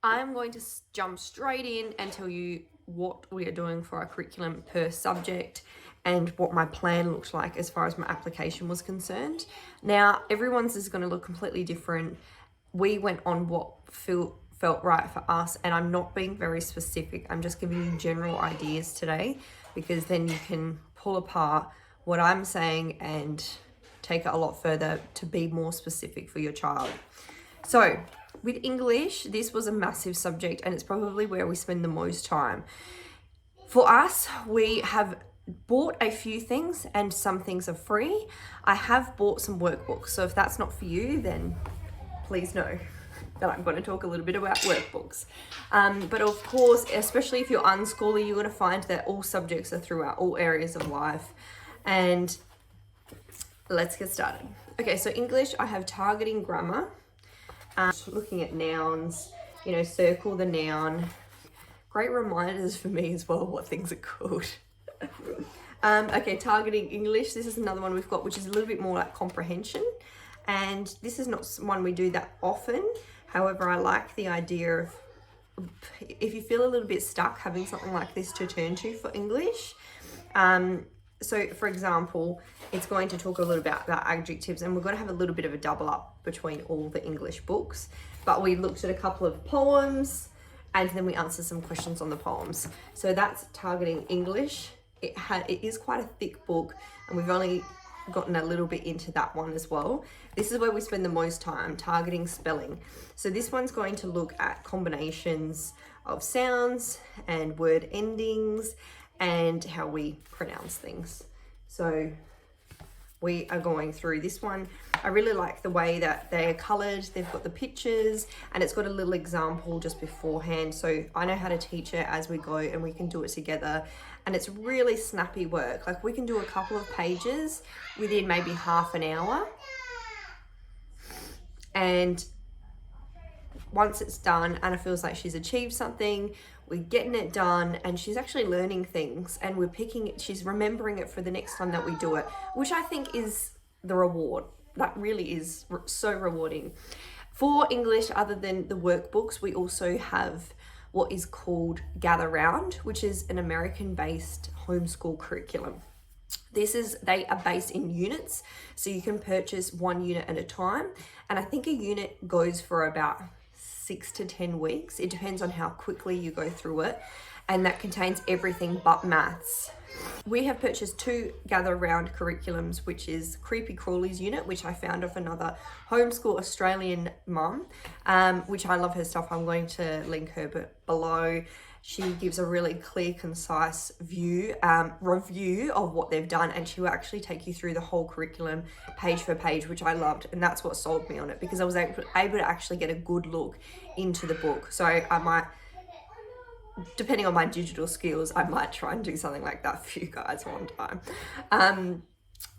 I'm going to jump straight in and tell you what we are doing for our curriculum per subject and what my plan looked like as far as my application was concerned. Now, everyone's is going to look completely different. We went on what felt right for us, and I'm not being very specific. I'm just giving you general ideas today, because then you can pull apart what I'm saying and take it a lot further to be more specific for your child. So with English, this was a massive subject, and it's probably where we spend the most time. For us, we have bought a few things, and some things are free. I have bought some workbooks, so if that's not for you, then please know that I'm going to talk a little bit about workbooks. But of course, especially if you're unschooly, you're going to find that all subjects are throughout all areas of life. And let's get started. Okay, so English, I have targeting grammar. Looking at nouns, circle the noun. Great reminders for me as well what things are called. Okay, targeting English. This is another one we've got, which is a little bit more like comprehension. And this is not one we do that often. However, I like the idea of, if you feel a little bit stuck, having something like this to turn to for English. So for example, it's going to talk a little bit about adjectives, and we're going to have a little bit of a double up between all the English books. But we looked at a couple of poems, and then we answered some questions on the poems. So that's targeting English. It is quite a thick book, and we've only gotten a little bit into that one as well. This is where we spend the most time, targeting spelling. So this one's going to look at combinations of sounds and word endings and how we pronounce things. So we are going through this one. I really like the way that they're colored. They've got the pictures, and it's got a little example just beforehand. So I know how to teach it as we go, and we can do it together. And it's really snappy work. Like, we can do a couple of pages within maybe half an hour. And once it's done, Anna feels like she's achieved something, we're getting it done, and she's actually learning things, and she's remembering it for the next time that we do it, which I think is the reward. That really is so rewarding. For English, other than the workbooks, we also have what is called Gather Round, which is an American-based homeschool curriculum. They are based in units, so you can purchase one unit at a time, and I think a unit goes for about 6 to 10 weeks. It depends on how quickly you go through it, and that contains everything but maths. We have purchased 2 Gather Round curriculums, which is Creepy Crawly's unit, which I found off another homeschool Australian mum, which I love her stuff. I'm going to link her below. She gives a really clear, concise review of what they've done, and she will actually take you through the whole curriculum page for page, which I loved, and that's what sold me on it, because I was able to actually get a good look into the book. So I might, depending on my digital skills, I might try and do something like that for you guys one time.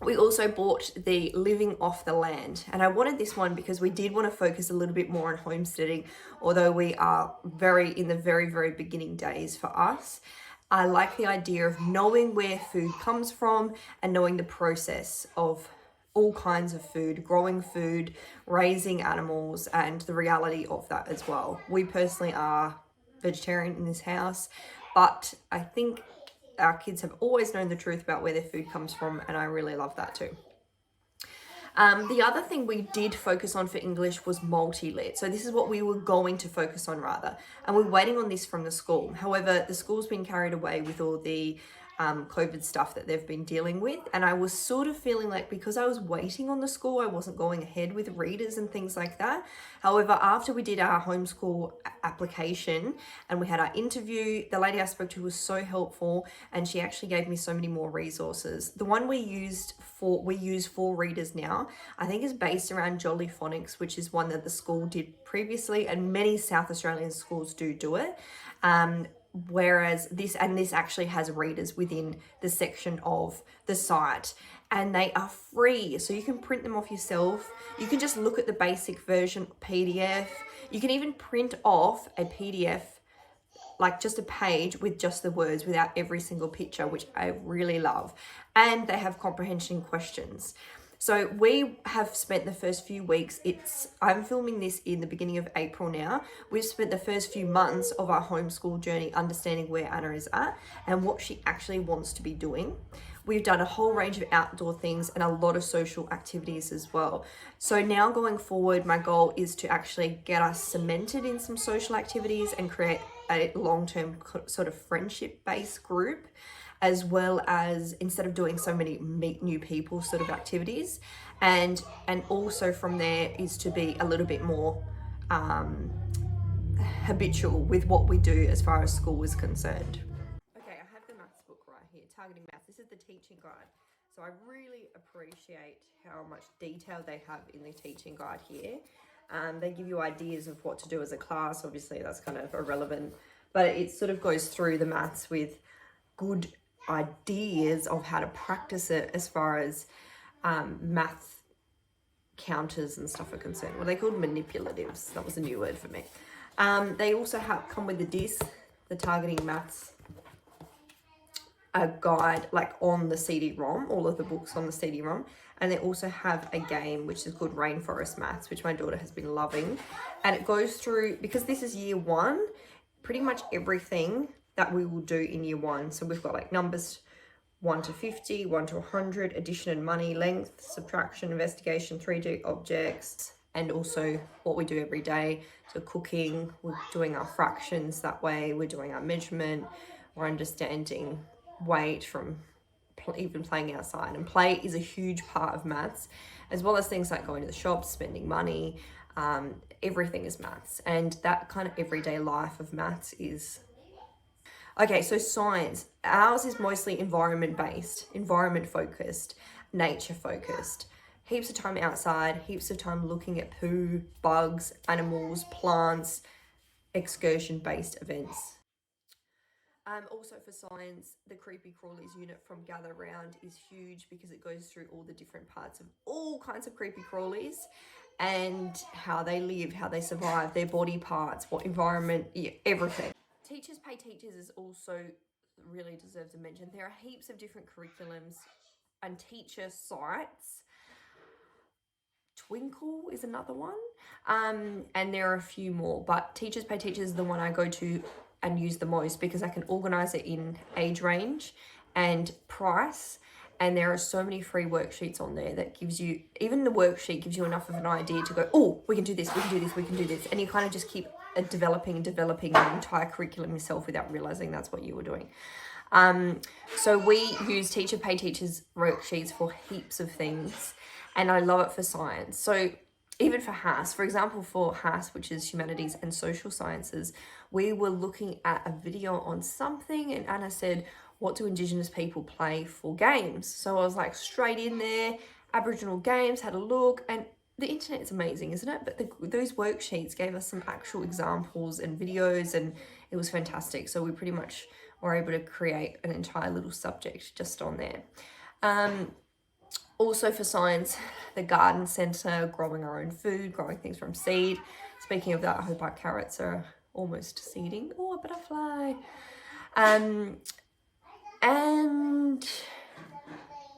We also bought the Living Off the Land, and I wanted this one because we did want to focus a little bit more on homesteading, although we are in the very, very beginning days for us. I like the idea of knowing where food comes from and knowing the process of all kinds of food, growing food, raising animals, and the reality of that as well. We personally are vegetarian in this house, but I think our kids have always known the truth about where their food comes from, and I really love that too. The other thing we did focus on for English was multi-lit. So this is what we were going to focus on rather, and we're waiting on this from the school. However, the school's been carried away with all the COVID stuff that they've been dealing with, and I was sort of feeling like, because I was waiting on the school, I wasn't going ahead with readers and things like that. However, after we did our homeschool application and we had our interview, the lady I spoke to was so helpful, and she actually gave me so many more resources. The one we use for readers now, I think, is based around Jolly Phonics, which is one that the school did previously, and many South Australian schools do it. Whereas this actually has readers within the section of the site, and they are free, so you can print them off yourself. You can just look at the basic version PDF. You can even print off a PDF, like just a page with just the words without every single picture, which I really love. And they have comprehension questions. So we have spent the first few weeks, I'm filming this in the beginning of April now. We've spent the first few months of our homeschool journey understanding where Anna is at and what she actually wants to be doing. We've done a whole range of outdoor things and a lot of social activities as well. So now going forward, my goal is to actually get us cemented in some social activities and create a long-term sort of friendship-based group, as well as, instead of doing so many meet new people sort of activities, and also from there is to be a little bit more habitual with what we do as far as school is concerned. Okay, I have the maths book right here, Targeting Maths. This is the teaching guide. So I really appreciate how much detail they have in the teaching guide here. They give you ideas of what to do as a class. Obviously that's kind of irrelevant, but it sort of goes through the maths with good ideas of how to practice it as far as math counters and stuff are concerned. Well, they're called manipulatives. That was a new word for me. They also come with the disc, the Targeting Maths guide, like on the CD-ROM, all of the books on the CD-ROM. And they also have a game which is called Rainforest Maths, which my daughter has been loving. And it goes through, because this is year 1, pretty much everything that we will do in year 1. So we've got like numbers 1 to 50, 1 to 100, addition and money, length, subtraction, investigation, 3D objects, and also what we do every day. So cooking, we're doing our fractions that way, we're doing our measurement, we're understanding weight from even playing outside. And play is a huge part of maths, as well as things like going to the shops, spending money. Everything is maths, and that kind of everyday life of maths is... Okay, so science. Ours is mostly environment-based, environment-focused, nature-focused. Heaps of time outside, heaps of time looking at poo, bugs, animals, plants, excursion-based events. Also for science, the Creepy Crawlies unit from Gather Round is huge because it goes through all the different parts of all kinds of creepy crawlies and how they live, how they survive, their body parts, what environment, everything. Teachers Pay Teachers is also really deserves a mention. There are heaps of different curriculums and teacher sites. Twinkle is another one. And there are a few more, but Teachers Pay Teachers is the one I go to and use the most because I can organize it in age range and price. And there are so many free worksheets on there that gives you, even the worksheet gives you enough of an idea to go, oh, we can do this, we can do this, we can do this. And you kind of just keep developing the entire curriculum yourself without realizing that's what you were doing. So we use Teacher Pay Teachers worksheets for heaps of things, and I love it for science. So even for HAS, for example, for HAS, which is Humanities and Social Sciences, we were looking at a video on something and Anna said, what do Indigenous people play for games? So I was like straight in there, Aboriginal games, had a look, and the internet's amazing, isn't it? But those worksheets gave us some actual examples and videos, and it was fantastic. So we pretty much were able to create an entire little subject just on there. Also for science, the garden centre, growing our own food, growing things from seed. Speaking of that, I hope our carrots are almost seeding. Oh, a butterfly. And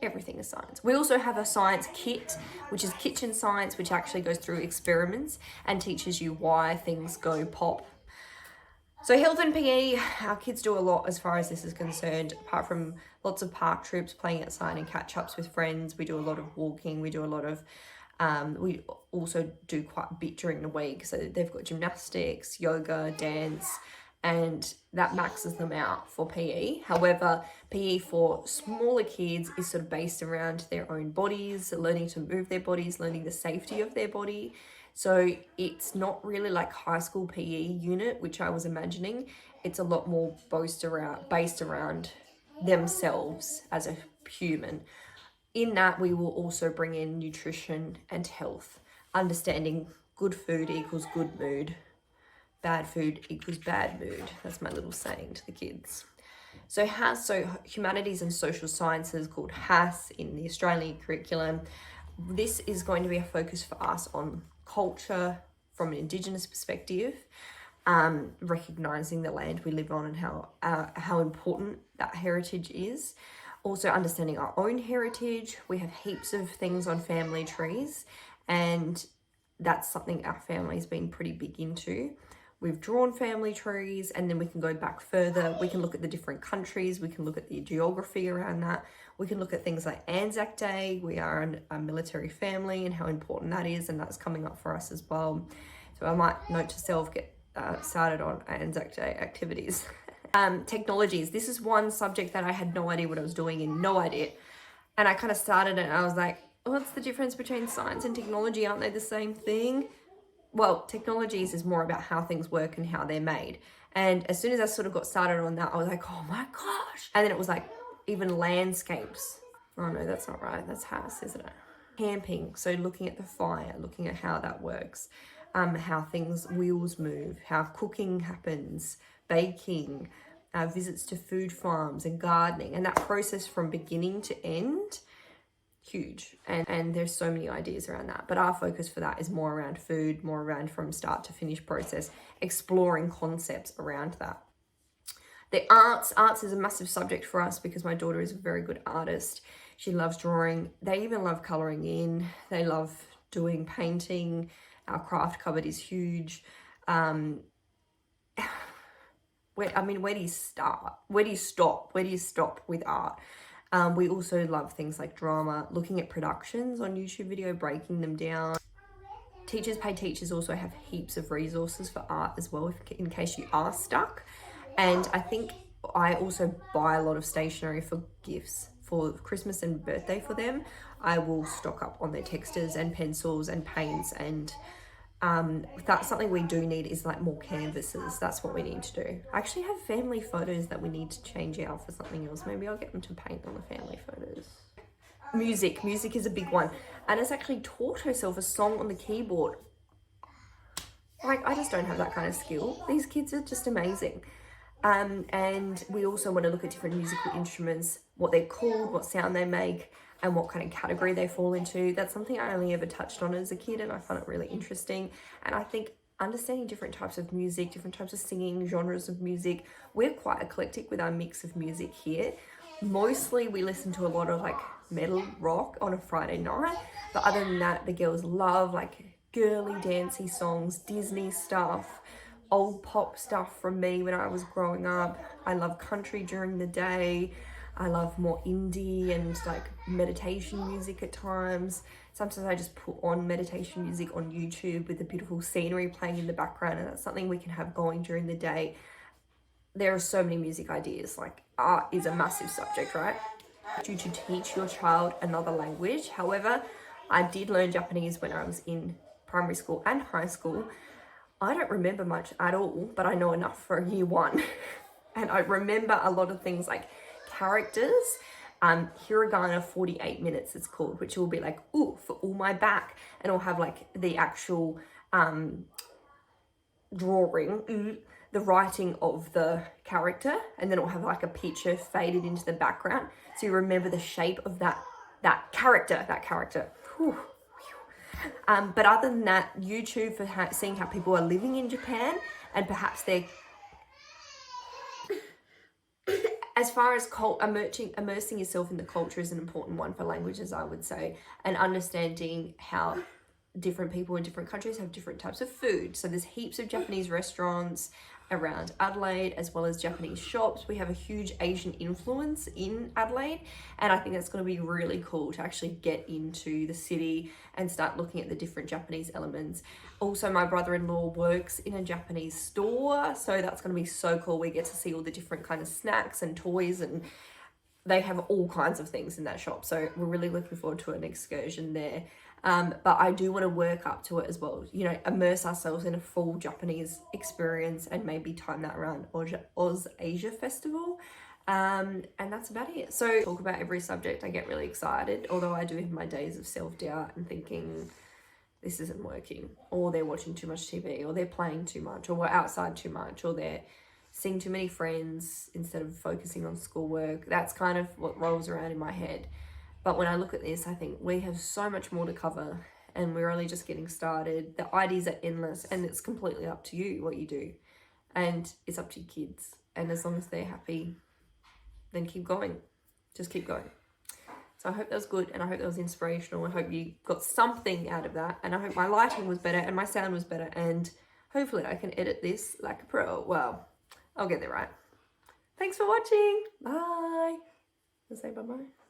everything is science. We also have a science kit, which is kitchen science, which actually goes through experiments and teaches you why things go pop. So health and PE, our kids do a lot as far as this is concerned, apart from lots of park trips, playing outside and catch-ups with friends. We do a lot of walking. We do a lot of, we also do quite a bit during the week. So they've got gymnastics, yoga, dance, and that maxes them out for PE. However, PE for smaller kids is sort of based around their own bodies, learning to move their bodies, learning the safety of their body. So it's not really like high school PE unit, which I was imagining. It's a lot more based around themselves as a human. In that, we will also bring in nutrition and health, understanding good food equals good mood, bad food equals bad mood. That's my little saying to the kids. So Humanities and Social Sciences, called HAS in the Australian curriculum. This is going to be a focus for us on culture from an Indigenous perspective, recognising the land we live on and how important that heritage is. Also understanding our own heritage. We have heaps of things on family trees, and that's something our family's been pretty big into. We've drawn family trees, and then we can go back further. We can look at the different countries. We can look at the geography around that. We can look at things like Anzac Day. We are a military family and how important that is, and that's coming up for us as well. So I might note to self, get started on Anzac Day activities. Technologies. This is one subject that I had no idea what I was doing and no idea. And I kind of started it and I was like, what's the difference between science and technology? Aren't they the same thing? Well, technologies is more about how things work and how they're made. And as soon as I sort of got started on that, I was like, oh my gosh. And then it was like, even landscapes. Oh no, that's not right. That's house, isn't it? Camping. So looking at the fire, looking at how that works, how wheels move, how cooking happens, baking, visits to food farms and gardening. And that process from beginning to end, huge. And there's so many ideas around that, but our focus for that is more around food, more around from start to finish process, exploring concepts around that. The arts is a massive subject for us because my daughter is a very good artist. She loves drawing. They even love coloring in. They love doing painting. Our craft cupboard is huge. Where do you start? Where do you stop? Where do you stop with art? We also love things like drama, looking at productions on YouTube video, breaking them down. Teachers Pay Teachers also have heaps of resources for art as well, in case you are stuck. And I think I also buy a lot of stationery for gifts for Christmas and birthday for them. I will stock up on their textures and pencils and paints, and that's something we do need is like more canvases. That's what we need to do. I actually have family photos that we need to change out for something else. Maybe I'll get them to paint on the family photos. Music is a big one. Anna's actually taught herself a song on the keyboard. Like, I just don't have that kind of skill. These kids are just amazing. And we also want to look at different musical instruments, what they're called, what sound they make, and what kind of category they fall into. That's something I only ever touched on as a kid, and I found it really interesting. And I think understanding different types of music, different types of singing, genres of music, we're quite eclectic with our mix of music here. Mostly we listen to a lot of like metal rock on a Friday night, but other than that, the girls love like girly dancey songs, Disney stuff, old pop stuff from me when I was growing up. I love country during the day. I love more indie and like meditation music at times. Sometimes I just put on meditation music on YouTube with the beautiful scenery playing in the background, and that's something we can have going during the day. There are so many music ideas. Like, art is a massive subject, right? You to teach your child another language. However, I did learn Japanese when I was in primary school and high school. I don't remember much at all, but I know enough for year one. And I remember a lot of things like characters, hiragana 48 minutes it's called, which will be like, ooh, for all my back, and it'll have like the actual drawing, the writing of the character, and then it'll have like a picture faded into the background, so you remember the shape of that character. Whew. But other than that, YouTube for seeing how people are living in Japan, and perhaps they're as far as immersing yourself in the culture is an important one for languages, I would say, and understanding how different people in different countries have different types of food. So there's heaps of Japanese restaurants around Adelaide, as well as Japanese shops. We have a huge Asian influence in Adelaide, and I think that's going to be really cool to actually get into the city and start looking at the different Japanese elements. Also, my brother-in-law works in a Japanese store, so that's going to be so cool. We get to see all the different kind of snacks and toys, and they have all kinds of things in that shop, so we're really looking forward to an excursion there. But I do want to work up to it as well, you know, immerse ourselves in a full Japanese experience and maybe time that around Oz Asia Festival. And that's about it. So talk about every subject, I get really excited, although I do have my days of self-doubt and thinking this isn't working, or they're watching too much TV, or they're playing too much, or we're outside too much, or they're seeing too many friends instead of focusing on schoolwork. That's kind of what rolls around in my head. But when I look at this, I think we have so much more to cover, and we're only just getting started. The ideas are endless, and it's completely up to you what you do. And it's up to your kids. And as long as they're happy, then keep going. just keep going. So I hope that was good, and I hope that was inspirational. I hope you got something out of that, and I hope my lighting was better and my sound was better, and hopefully I can edit this like a pro. Well, I'll get there right. Thanks for watching. Bye. Say bye-bye.